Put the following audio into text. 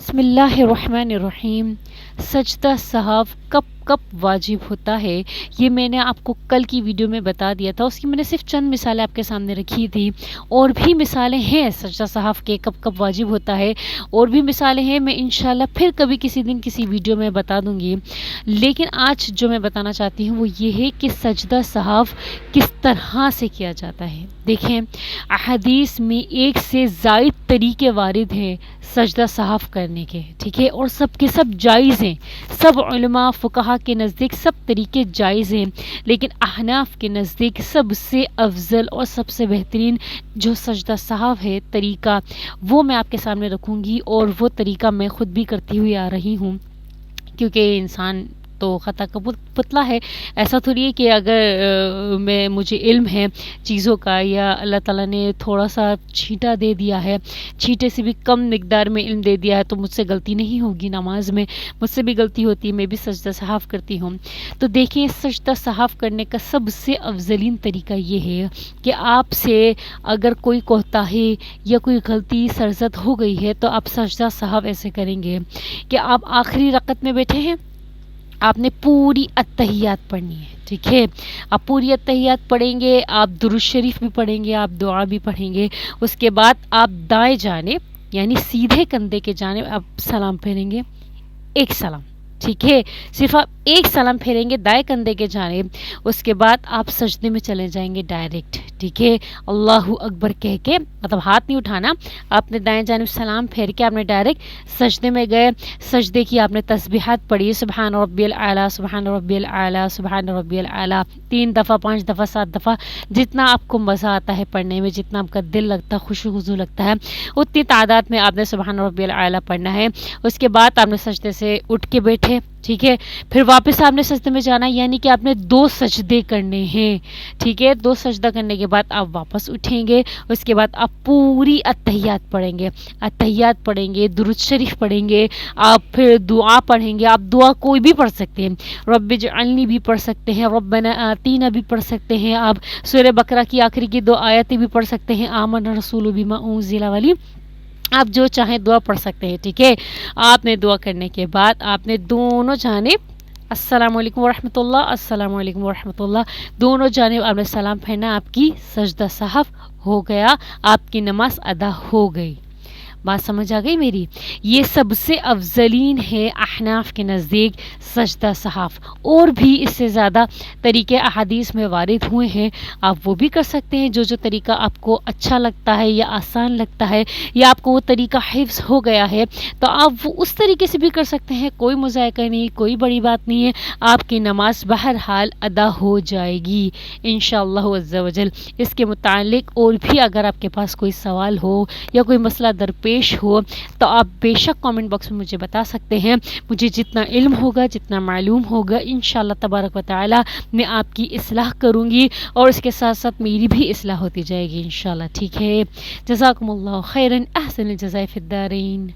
بسم اللہ الرحمن الرحیم۔ سجدہ سہو کب واجب ہوتا ہے، یہ میں نے آپ کو کل کی ویڈیو میں بتا دیا تھا۔ اس کی میں نے صرف چند مثالیں آپ کے سامنے رکھی تھی، اور بھی مثالیں ہیں سجدہ سہو کے کب واجب ہوتا ہے، اور بھی مثالیں ہیں، میں انشاءاللہ پھر کبھی کسی دن کسی ویڈیو میں بتا دوں گی۔ لیکن آج جو میں بتانا چاہتی ہوں وہ یہ ہے کہ سجدہ سہو کس طرح سے کیا جاتا ہے۔ دیکھیں، احادیث میں ایک سے زائد طریقے وارد ہیں سجدہ سہو کرنے کے، ٹھیک ہے، اور سب کے سب جائز ہیں۔ سب علماء فقہا کے نزدیک سب طریقے جائز ہیں، لیکن احناف کے نزدیک سب سے افضل اور سب سے بہترین جو سجدہ سہو ہے طریقہ، وہ میں آپ کے سامنے رکھوں گی، اور وہ طریقہ میں خود بھی کرتی ہوئی آ رہی ہوں، کیونکہ انسان تو خطا کا پتلا ہے۔ ایسا تھوڑی ہے کہ اگر مجھے علم ہے چیزوں کا، یا اللہ تعالیٰ نے تھوڑا سا چھینٹا دے دیا ہے، چھینٹے سے بھی کم مقدار میں علم دے دیا ہے، تو مجھ سے غلطی نہیں ہوگی نماز میں، مجھ سے بھی غلطی ہوتی ہے، میں بھی سجدہ سہو کرتی ہوں۔ تو دیکھیں، سجدہ سہو کرنے کا سب سے افضلین طریقہ یہ ہے کہ آپ سے اگر کوئی کوتاہی یا کوئی غلطی سرزد ہو گئی ہے، تو آپ سجدہ سہو ایسے کریں گے کہ آپ آخری رکعت میں بیٹھے ہیں، آپ نے پوری اتحیات پڑھنی ہے، ٹھیک ہے، آپ پوری اتحیات پڑھیں گے، آپ درود شریف بھی پڑھیں گے، آپ دعا بھی پڑھیں گے۔ اس کے بعد آپ دائیں جانب یعنی سیدھے کندھے کے جانب آپ سلام پھیریں گے، ایک سلام، ٹھیک ہے، صرف آپ ایک سلام پھیریں گے دائیں کندھے کے جانب۔ اس کے بعد آپ سجدے میں چلے جائیں گے ڈائریکٹ، ٹھیک ہے، اللہ اکبر کہہ کے، مطلب ہاتھ نہیں اٹھانا، آپ نے دائیں جانب سلام پھیر کے آپ نے ڈائریکٹ سجدے میں گئے۔ سجدے کی آپ نے تسبیحات پڑھی، سبحان ربی الاعلیٰ، سبحان ربی الاعلیٰ، سبحان ربی الاعلیٰ، 3 دفعہ، 5 دفعہ، 7 دفعہ، جتنا آپ کو مزہ آتا ہے پڑھنے میں، جتنا آپ کا دل لگتا ہے، خوشو خضو لگتا ہے، اتنی تعداد میں آپ نے سبحان ربی الاعلیٰ پڑھنا ہے۔ اس کے بعد آپ نے سجدے سے اٹھ کے بیٹھے، ٹھیک ہے، پھر واپس آپ نے سجدے میں جانا ہے، یعنی کہ آپ نے 2 سجدے کرنے ہیں، ٹھیک ہے، 2 سجدہ کرنے کے بعد آپ واپس اٹھیں گے۔ اس کے بعد آپ پوری اتحیات پڑھیں گے، اتحیات پڑھیں گے، درود شریف پڑھیں گے، آپ پھر دعا پڑھیں گے۔ آپ دعا کوئی بھی پڑھ سکتے ہیں، رب اجعلنی بھی پڑھ سکتے ہیں، ربنا آتینا بھی پڑھ سکتے ہیں، آپ سورہ بقرہ کی آخری کی 2 آیتیں بھی پڑھ سکتے ہیں، آمن الرسول بما انزل والی، آپ جو چاہیں دعا پڑھ سکتے ہیں، ٹھیک ہے۔ آپ نے دعا کرنے کے بعد آپ نے دونوں جانب السلام علیکم ورحمۃ اللہ، السلام علیکم ورحمۃ اللہ، دونوں جانب آپ نے سلام پھیرنا، آپ کی سجدہ سہو ہو گیا، آپ کی نماز ادا ہو گئی۔ بات سمجھ آ گئی میری؟ یہ سب سے افضلین ہے احناف کے نزدیک سجدہ سہو، اور بھی اس سے زیادہ طریقے احادیث میں وارد ہوئے ہیں، آپ وہ بھی کر سکتے ہیں، جو طریقہ آپ کو اچھا لگتا ہے یا آسان لگتا ہے، یا آپ کو وہ طریقہ حفظ ہو گیا ہے، تو آپ وہ اس طریقے سے بھی کر سکتے ہیں، کوئی مذائقہ نہیں، کوئی بڑی بات نہیں ہے، آپ کی نماز بہرحال ادا ہو جائے گی انشاءاللہ عز و جل۔ اس کے متعلق اور بھی اگر آپ کے پاس کوئی سوال ہو یا کوئی مسئلہ درپیش ہو، تو آپ بے شک کامنٹ باکس میں مجھے بتا سکتے ہیں۔ مجھے جتنا علم ہوگا، جتنا معلوم ہوگا، انشاءاللہ تبارک و تعالی میں آپ کی اصلاح کروں گی، اور اس کے ساتھ ساتھ میری بھی اصلاح ہوتی جائے گی انشاءاللہ، ٹھیک ہے۔ جزاکم اللہ خیرا، احسن الجزاء فی الدارین۔